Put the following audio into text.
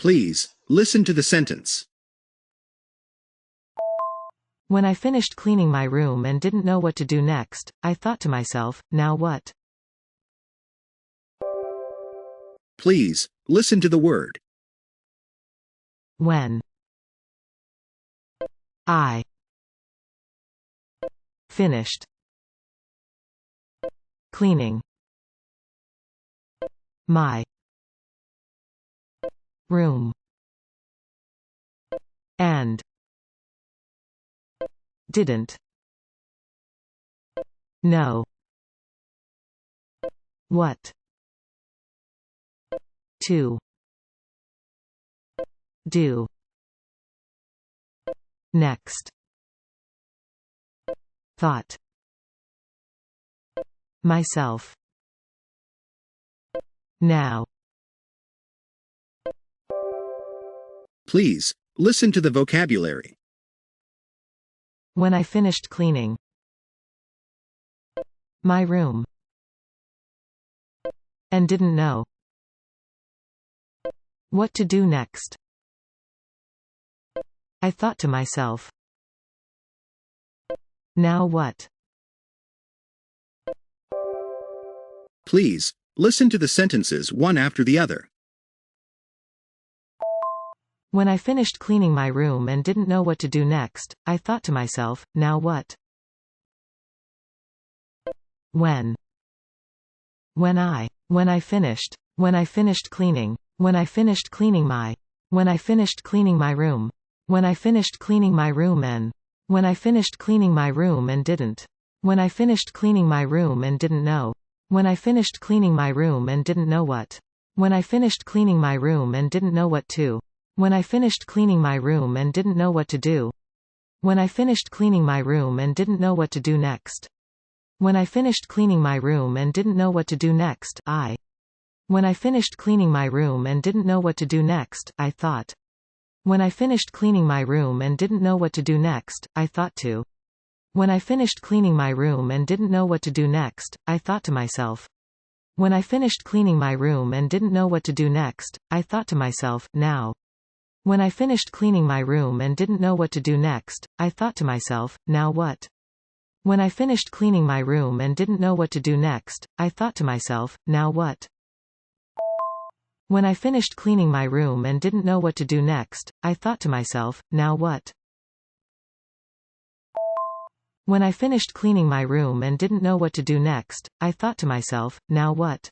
Please, listen to the sentence. When I finished cleaning my room and didn't know what to do next, I thought to myself, now what? Please, listen to the word. When I finished cleaning my room and didn't know what to do next, thought myself, now. Please, listen to the vocabulary. When I finished cleaning my room and didn't know what to do next, I thought to myself, now what? Please, listen to the sentences one after the other. When I finished cleaning my room and didn't know what to do next, I thought to myself, now what? When I finished cleaning my room, when I finished cleaning my room and didn't know, when I finished cleaning my room and didn't know what, when I finished cleaning my room and didn't know what to, when I finished cleaning my room and didn't know what to do, when I finished cleaning my room and didn't know what to do next, when I finished cleaning my room and didn't know what to do next, when I finished cleaning my room and didn't know what to do next, I thought. When I finished cleaning my room and didn't know what to do next, I thought to. When I finished cleaning my room and didn't know what to do next, I thought to myself. When I finished cleaning my room and didn't know what to do next, I thought to myself, now. When I finished cleaning my room and didn't know what to do next, I thought to myself, now what? When I finished cleaning my room and didn't know what to do next, I thought to myself, now what? When I finished cleaning my room and didn't know what to do next, I thought to myself, now what? When I finished cleaning my room and didn't know what to do next, I thought to myself, now what? When I finished cleaning my room and didn't know what to do next, I thought to myself, now what? When I finished cleaning my room and didn't know what to do next, I thought to myself, now what? When I finished cleaning my room and didn't know what to do next, I thought to myself, now what?